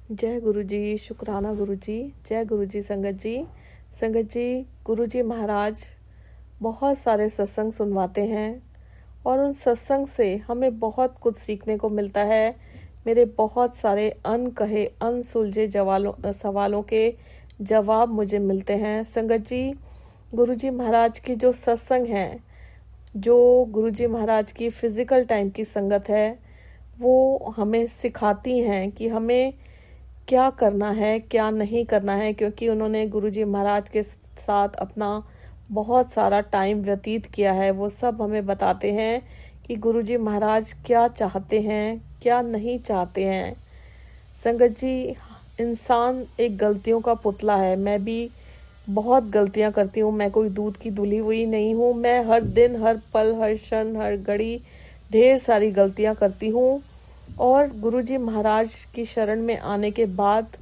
जय गुरु जी, शुक्राना गुरु जी। जय गुरु जी। संगत जी, संगत जी, गुरु जी महाराज बहुत सारे सत्संग सुनवाते हैं और उन सत्संग से हमें बहुत कुछ सीखने को मिलता है। मेरे बहुत सारे अनकहे अनसुलझे सवालों के जवाब मुझे मिलते हैं। संगत जी, गुरु जी महाराज की जो सत्संग है, जो गुरु जी महाराज की फिजिकल टाइम की संगत है, वो हमें सिखाती हैं कि हमें क्या करना है, क्या नहीं करना है, क्योंकि उन्होंने गुरुजी महाराज के साथ अपना बहुत सारा टाइम व्यतीत किया है। वो सब हमें बताते हैं कि गुरुजी महाराज क्या चाहते हैं, क्या नहीं चाहते हैं। संगत जी, इंसान एक गलतियों का पुतला है। मैं भी बहुत गलतियां करती हूँ। मैं कोई दूध की धुली हुई नहीं हूँ। मैं हर दिन, हर पल, हर क्षण, हर घड़ी ढेर सारी गलतियां करती हूँ। और गुरुजी महाराज की शरण में आने के बाद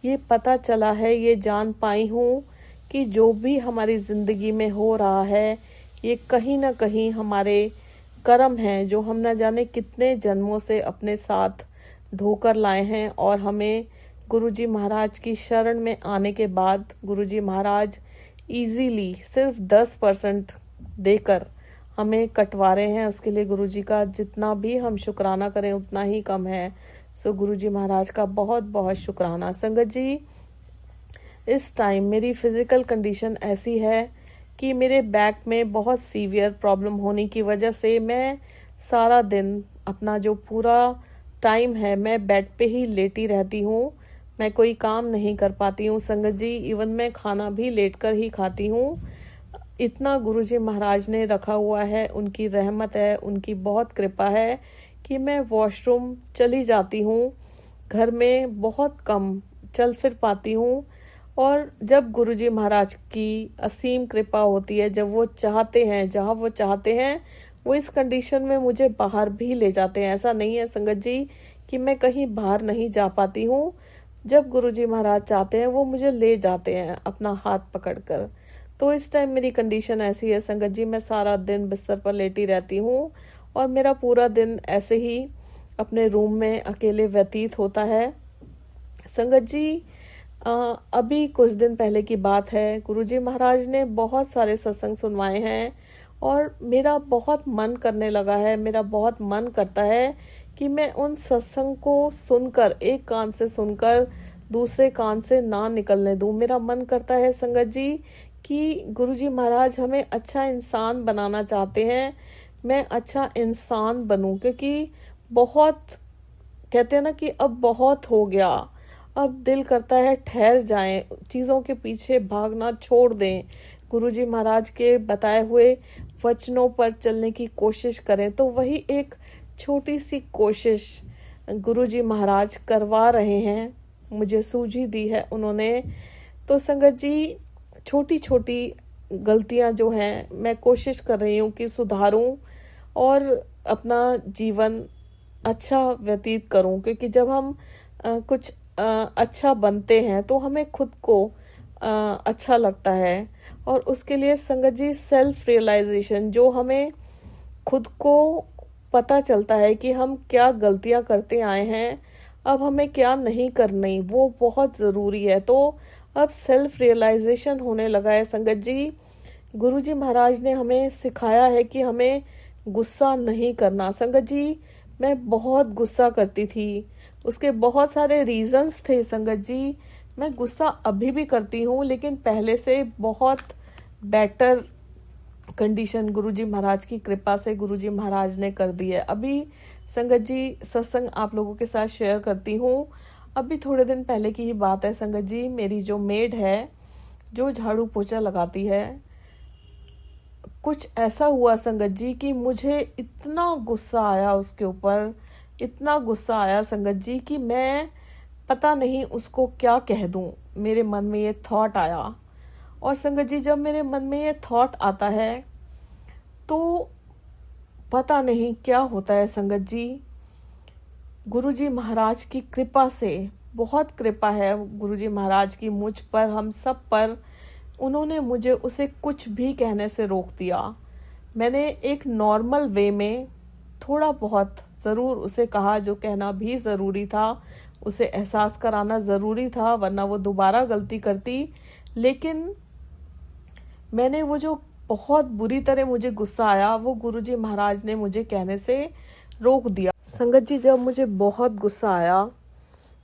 ये पता चला है, ये जान पाई हूँ कि जो भी हमारी ज़िंदगी में हो रहा है, ये कहीं ना कहीं हमारे कर्म हैं, जो हम न जाने कितने जन्मों से अपने साथ ढोकर लाए हैं। और हमें गुरुजी महाराज की शरण में आने के बाद गुरुजी महाराज इजीली सिर्फ 10% देकर हमें कटवा रहे हैं। उसके लिए गुरुजी का जितना भी हम शुक्राना करें उतना ही कम है। सो गुरुजी महाराज का बहुत बहुत शुक्राना। संगत जी, इस टाइम मेरी फिजिकल कंडीशन ऐसी है कि मेरे बैक में बहुत सीवियर प्रॉब्लम होने की वजह से मैं सारा दिन अपना जो पूरा टाइम है मैं बेड पे ही लेटी रहती हूँ। मैं कोई काम नहीं कर पाती हूँ। संगत जी, इवन मैं खाना भी लेट कर ही खाती हूँ। इतना गुरुजी महाराज ने रखा हुआ है, उनकी रहमत है, उनकी बहुत कृपा है कि मैं वॉशरूम चली जाती हूँ। घर में बहुत कम चल फिर पाती हूँ। और जब गुरुजी महाराज की असीम कृपा होती है, जब वो चाहते हैं, जहाँ वो चाहते हैं, वो इस कंडीशन में मुझे बाहर भी ले जाते हैं। ऐसा नहीं है संगत जी कि मैं कहीं बाहर नहीं जा पाती हूँ। जब गुरुजी महाराज चाहते हैं, वो मुझे ले जाते हैं अपना हाथ पकड़कर। तो इस टाइम मेरी कंडीशन ऐसी है संगत जी, मैं सारा दिन बिस्तर पर लेटी रहती हूँ और मेरा पूरा दिन ऐसे ही अपने रूम में अकेले व्यतीत होता है। संगत जी, अभी कुछ दिन पहले की बात है, गुरुजी महाराज ने बहुत सारे सत्संग सुनवाए हैं और मेरा बहुत मन करने लगा है। मेरा बहुत मन करता है कि मैं उन सत्संग को सुनकर, एक कान से सुनकर दूसरे कान से ना निकलने दूं। मेरा मन करता है संगत जी कि गुरुजी महाराज हमें अच्छा इंसान बनाना चाहते हैं। मैं अच्छा इंसान बनूं, क्योंकि बहुत कहते हैं ना कि अब बहुत हो गया। अब दिल करता है ठहर जाएं, चीज़ों के पीछे भागना छोड़ दें, गुरुजी महाराज के बताए हुए वचनों पर चलने की कोशिश करें। तो वही एक छोटी सी कोशिश गुरुजी महाराज करवा रहे हैं, मुझे सूझी दी है उन्होंने। तो संगत जी, छोटी छोटी गलतियां जो हैं मैं कोशिश कर रही हूँ कि सुधारूं और अपना जीवन अच्छा व्यतीत करूं, क्योंकि जब हम कुछ अच्छा बनते हैं तो हमें खुद को अच्छा लगता है। और उसके लिए संगत जी, सेल्फ रियलाइजेशन, जो हमें खुद को पता चलता है कि हम क्या गलतियां करते आए हैं, अब हमें क्या नहीं करनी, वो बहुत ज़रूरी है। तो अब सेल्फ रियलाइजेशन होने लगा है संगत जी। गुरुजी महाराज ने हमें सिखाया है कि हमें गुस्सा नहीं करना। संगत जी, मैं बहुत गुस्सा करती थी, उसके बहुत सारे रीजंस थे संगत जी। मैं गुस्सा अभी भी करती हूँ, लेकिन पहले से बहुत बेटर कंडीशन गुरुजी महाराज की कृपा से गुरुजी महाराज ने कर दी है। अभी संगत जी, सत्संग आप लोगों के साथ शेयर करती हूँ। अभी थोड़े दिन पहले की ही बात है संगत जी। मेरी जो मेड है, जो झाड़ू पोछा लगाती है, कुछ ऐसा हुआ संगत जी कि मुझे इतना गुस्सा आया उसके ऊपर, इतना गुस्सा आया संगत जी कि मैं पता नहीं उसको क्या कह दूं। मेरे मन में ये थॉट आया। और संगत जी, जब मेरे मन में ये थॉट आता है तो पता नहीं क्या होता है संगत जी। गुरुजी महाराज की कृपा से, बहुत कृपा है गुरुजी महाराज की मुझ पर, हम सब पर। उन्होंने मुझे उसे कुछ भी कहने से रोक दिया। मैंने एक नॉर्मल वे में थोड़ा बहुत ज़रूर उसे कहा, जो कहना भी ज़रूरी था। उसे एहसास कराना ज़रूरी था, वरना वो दोबारा गलती करती। लेकिन मैंने वो जो बहुत बुरी तरह मुझे गुस्सा आया, वो गुरुजी महाराज ने मुझे कहने से रोक दिया। संगत जी, जब मुझे बहुत गुस्सा आया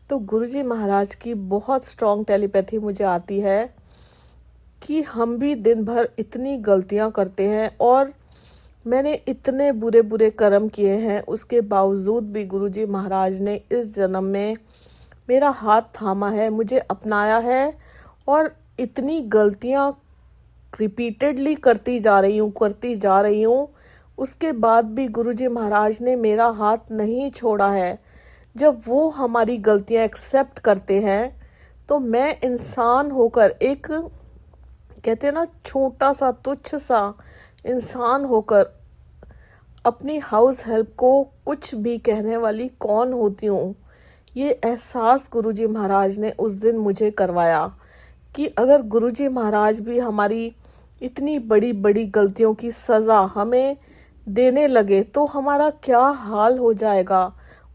तो गुरुजी महाराज की बहुत स्ट्रॉन्ग टेलीपैथी मुझे आती है कि हम भी दिन भर इतनी गलतियां करते हैं और मैंने इतने बुरे बुरे कर्म किए हैं, उसके बावजूद भी गुरुजी महाराज ने इस जन्म में मेरा हाथ थामा है, मुझे अपनाया है और इतनी गलतियां रिपीटेडली करती जा रही हूँ। उसके बाद भी गुरुजी महाराज ने मेरा हाथ नहीं छोड़ा है। जब वो हमारी गलतियां एक्सेप्ट करते हैं तो मैं इंसान होकर, एक कहते हैं ना, छोटा सा तुच्छ सा इंसान होकर अपनी हाउस हेल्प को कुछ भी कहने वाली कौन होती हूँ, ये एहसास गुरुजी महाराज ने उस दिन मुझे करवाया कि अगर गुरुजी महाराज भी हमारी इतनी बड़ी बड़ी गलतियों की सज़ा हमें देने लगे तो हमारा क्या हाल हो जाएगा।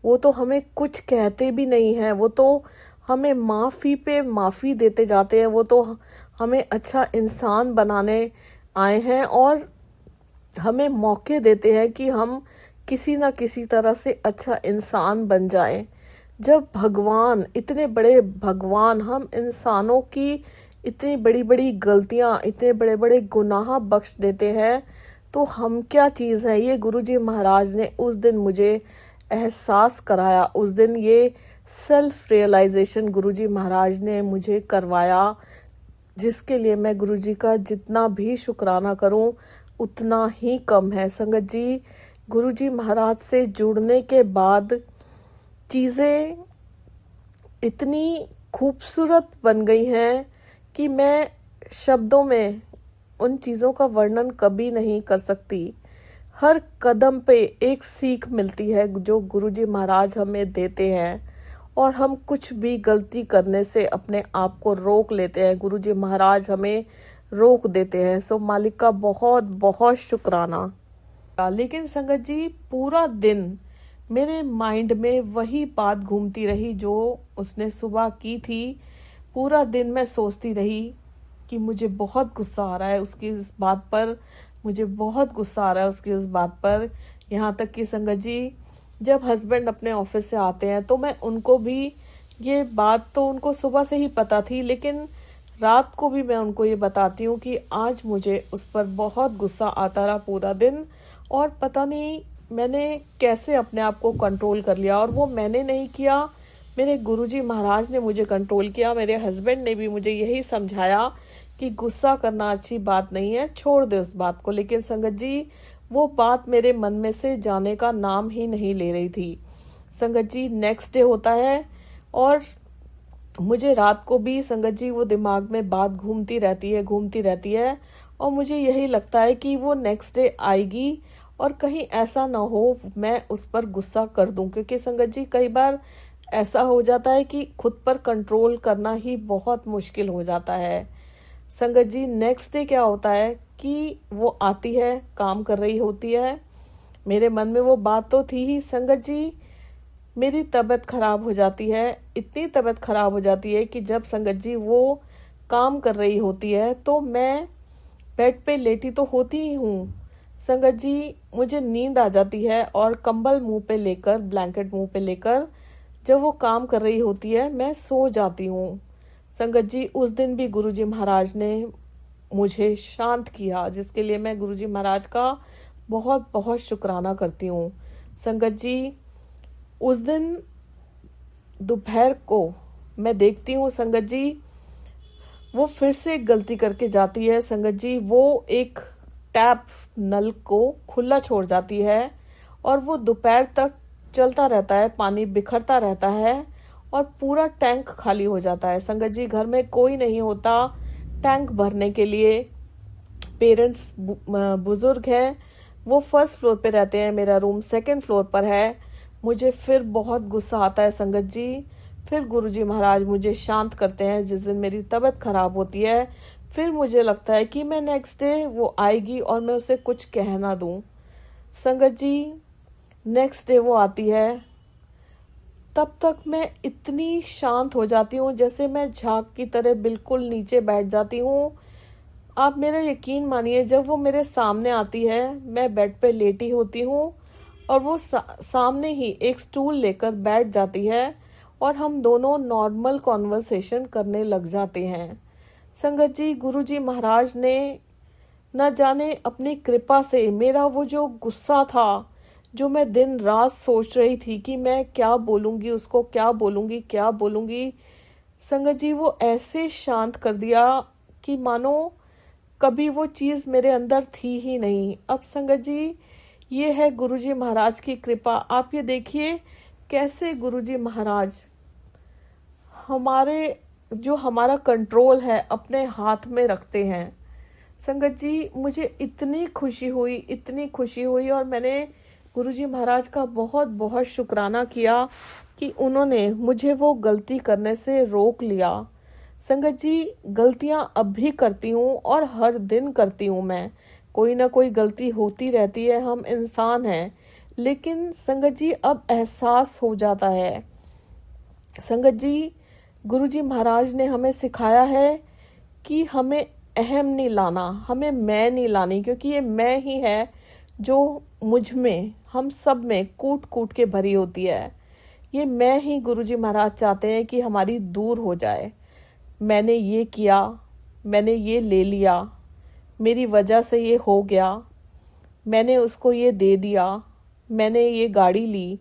वो तो हमें कुछ कहते भी नहीं हैं, वो तो हमें माफ़ी पे माफ़ी देते जाते हैं, वो तो हमें अच्छा इंसान बनाने आए हैं और हमें मौके देते हैं कि हम किसी ना किसी तरह से अच्छा इंसान बन जाएं। जब भगवान, इतने बड़े भगवान, हम इंसानों की इतनी बड़ी बड़ी गलतियां, इतने बड़े बड़े गुनाह बख्श देते हैं, तो हम क्या चीज़ है। ये गुरुजी महाराज ने उस दिन मुझे एहसास कराया, उस दिन ये सेल्फ रियलाइजेशन गुरुजी महाराज ने मुझे करवाया, जिसके लिए मैं गुरुजी का जितना भी शुक्राना करूं उतना ही कम है। संगत जी, गुरुजी महाराज से जुड़ने के बाद चीज़ें इतनी खूबसूरत बन गई हैं कि मैं शब्दों में उन चीज़ों का वर्णन कभी नहीं कर सकती। हर कदम पे एक सीख मिलती है जो गुरुजी महाराज हमें देते हैं और हम कुछ भी गलती करने से अपने आप को रोक लेते हैं। गुरुजी महाराज हमें रोक देते हैं। सो मालिक का बहुत बहुत शुक्राना। लेकिन संगत जी, पूरा दिन मेरे माइंड में वही बात घूमती रही जो उसने सुबह की थी। पूरा दिन मैं सोचती रही कि मुझे बहुत गुस्सा आ रहा है उसकी इस बात पर, मुझे बहुत गुस्सा आ रहा है उसकी उस बात पर। यहाँ तक कि संगत जी, जब हस्बैंड अपने ऑफिस से आते हैं तो मैं उनको भी ये बात, तो उनको सुबह से ही पता थी, लेकिन रात को भी मैं उनको ये बताती हूँ कि आज मुझे उस पर बहुत गुस्सा आता रहा पूरा दिन और पता नहीं मैंने कैसे अपने आप को कंट्रोल कर लिया। और वो मैंने नहीं किया, मेरे गुरुजी महाराज ने मुझे कंट्रोल किया। मेरे हस्बैंड ने भी मुझे यही समझाया कि गुस्सा करना अच्छी बात नहीं है, छोड़ दे उस बात को। लेकिन संगत जी, वो बात मेरे मन में से जाने का नाम ही नहीं ले रही थी। संगत जी, नेक्स्ट डे होता है और मुझे रात को भी संगत जी वो दिमाग में बात घूमती रहती है और मुझे यही लगता है कि वो नेक्स्ट डे आएगी और कहीं ऐसा ना हो मैं उस पर गुस्सा कर दूं। क्योंकि संगत जी, कई बार ऐसा हो जाता है कि खुद पर कंट्रोल करना ही बहुत मुश्किल हो जाता है। संगत जी, नेक्स्ट डे क्या होता है कि वो आती है, काम कर रही होती है, मेरे मन में वो बात तो थी ही। संगत जी, मेरी तबीयत खराब हो जाती है, इतनी तबीयत खराब हो जाती है कि जब संगत जी वो काम कर रही होती है तो मैं बेड पे लेटी तो होती ही हूँ, संगत जी मुझे नींद आ जाती है और कंबल मुंह पे लेकर, ब्लैंकेट मुंह पे लेकर जब वो काम कर रही होती है मैं सो जाती हूँ। संगत जी, उस दिन भी गुरुजी महाराज ने मुझे शांत किया, जिसके लिए मैं गुरुजी महाराज का बहुत बहुत शुक्राना करती हूँ। संगत जी, उस दिन दोपहर को मैं देखती हूँ संगत जी वो फिर से एक गलती करके जाती है। संगत जी, वो एक टैप नल को खुला छोड़ जाती है और वो दोपहर तक चलता रहता है, पानी बिखरता रहता है और पूरा टैंक खाली हो जाता है। संगत जी, घर में कोई नहीं होता टैंक भरने के लिए। पेरेंट्स बुजुर्ग हैं, वो फर्स्ट फ्लोर पे रहते हैं, मेरा रूम सेकंड फ्लोर पर है। मुझे फिर बहुत गुस्सा आता है संगत जी। फिर गुरुजी महाराज मुझे शांत करते हैं। जिस दिन मेरी तबीयत खराब होती है फिर मुझे लगता है कि मैं नेक्स्ट डे वो आएगी और मैं उसे कुछ कह ना दूं। संगत जी, नेक्स्ट डे वो आती है तब तक मैं इतनी शांत हो जाती हूँ, जैसे मैं झाग की तरह बिल्कुल नीचे बैठ जाती हूँ। आप मेरा यकीन मानिए, जब वो मेरे सामने आती है, मैं बेड पे लेटी होती हूँ और वो सामने ही एक स्टूल लेकर बैठ जाती है और हम दोनों नॉर्मल कॉन्वर्सेशन करने लग जाते हैं। संगत जी, गुरु जी महाराज ने न जाने अपनी कृपा से मेरा वो जो गुस्सा था, जो मैं दिन रात सोच रही थी कि मैं क्या बोलूँगी उसको, क्या बोलूँगी, संगत जी वो ऐसे शांत कर दिया कि मानो कभी वो चीज़ मेरे अंदर थी ही नहीं। अब संगत जी, ये है गुरुजी महाराज की कृपा। आप ये देखिए कैसे गुरुजी महाराज हमारा कंट्रोल है अपने हाथ में रखते हैं। संगत जी, मुझे इतनी खुशी हुई और मैंने गुरुजी महाराज का बहुत बहुत शुक्राना किया कि उन्होंने मुझे वो गलती करने से रोक लिया। संगत जी, गलतियां अब भी करती हूँ और हर दिन करती हूँ मैं। कोई ना कोई गलती होती रहती है, हम इंसान हैं। लेकिन संगत जी अब एहसास हो जाता है। संगत जी, गुरुजी महाराज ने हमें सिखाया है कि हमें अहम नहीं लाना, हमें मैं नहीं लानी, क्योंकि ये मैं ही है जो मुझ में, हम सब में कूट कूट के भरी होती है। ये मैं ही गुरुजी महाराज चाहते हैं कि हमारी दूर हो जाए। मैंने ये किया, मैंने ये ले लिया, मेरी वजह से ये हो गया, मैंने उसको ये दे दिया, मैंने ये गाड़ी ली,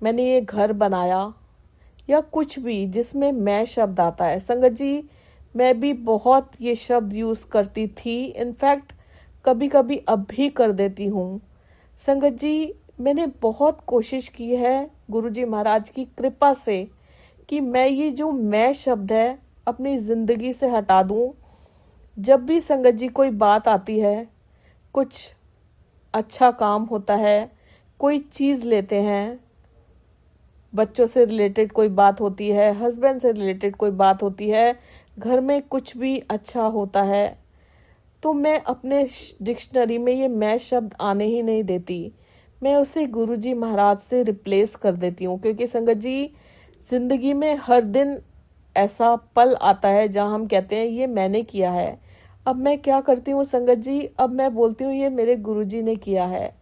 मैंने ये घर बनाया, या कुछ भी जिसमें मैं शब्द आता है। संगत जी, मैं भी बहुत ये शब्द यूज़ करती थी, इनफैक्ट कभी कभी अब भी कर देती हूँ। संगत जी, मैंने बहुत कोशिश की है गुरुजी महाराज की कृपा से कि मैं ये जो मैं शब्द है अपनी ज़िंदगी से हटा दूँ। जब भी संगत जी कोई बात आती है, कुछ अच्छा काम होता है, कोई चीज़ लेते हैं, बच्चों से रिलेटेड कोई बात होती है, हस्बैंड से रिलेटेड कोई बात होती है, घर में कुछ भी अच्छा होता है, तो मैं अपने डिक्शनरी में ये मैं शब्द आने ही नहीं देती। मैं उसे गुरुजी महाराज से रिप्लेस कर देती हूँ, क्योंकि संगत जी ज़िंदगी में हर दिन ऐसा पल आता है जहाँ हम कहते हैं ये मैंने किया है। अब मैं क्या करती हूँ संगत जी, अब मैं बोलती हूँ ये मेरे गुरुजी ने किया है।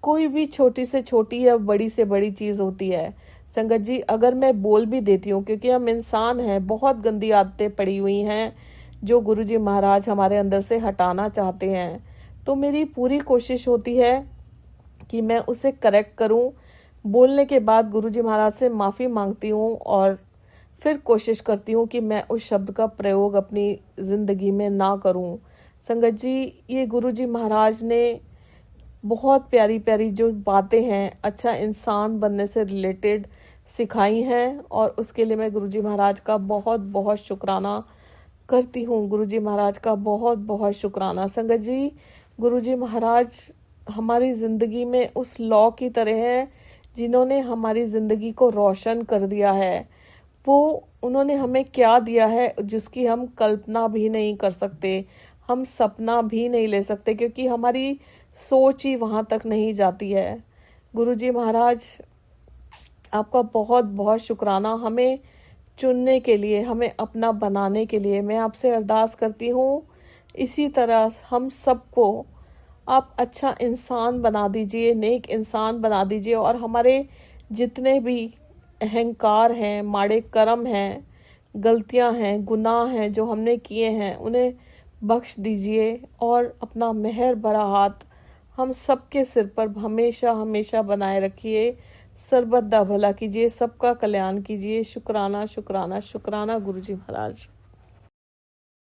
कोई भी छोटी से छोटी या बड़ी से बड़ी चीज़ होती है संगत जी, अगर मैं बोल भी देती हूँ, क्योंकि हम इंसान हैं, बहुत गंदी आदतें पड़ी हुई हैं जो गुरुजी महाराज हमारे अंदर से हटाना चाहते हैं, तो मेरी पूरी कोशिश होती है कि मैं उसे करेक्ट करूं। बोलने के बाद गुरुजी महाराज से माफ़ी मांगती हूं और फिर कोशिश करती हूँ कि मैं उस शब्द का प्रयोग अपनी ज़िंदगी में ना करूँ। संगत जी, ये गुरुजी महाराज ने बहुत प्यारी प्यारी जो बातें हैं अच्छा इंसान बनने से रिलेटेड सिखाई हैं, और उसके लिए मैं गुरुजी महाराज का बहुत बहुत शुक्राना करती हूँ। गुरुजी महाराज का बहुत बहुत शुक्राना। संगत जी, गुरुजी महाराज हमारी ज़िंदगी में उस लॉ की तरह हैं जिन्होंने हमारी ज़िंदगी को रोशन कर दिया है। उन्होंने हमें क्या दिया है जिसकी हम कल्पना भी नहीं कर सकते, हम सपना भी नहीं ले सकते, क्योंकि हमारी सोच ही वहाँ तक नहीं जाती है। गुरुजी महाराज, आपका बहुत बहुत शुक्राना हमें चुनने के लिए, हमें अपना बनाने के लिए। मैं आपसे अरदास करती हूँ इसी तरह हम सबको आप अच्छा इंसान बना दीजिए, नेक इंसान बना दीजिए, और हमारे जितने भी अहंकार हैं, माड़े कर्म हैं, गलतियां हैं, गुनाह हैं जो हमने किए हैं, उन्हें बख्श दीजिए और अपना मेहर भरा हाथ हम सबके सिर पर हमेशा हमेशा बनाए रखिए। सर्वदा भला कीजिए, सबका कल्याण कीजिए। शुक्राना शुक्राना शुक्राना गुरुजी महाराज।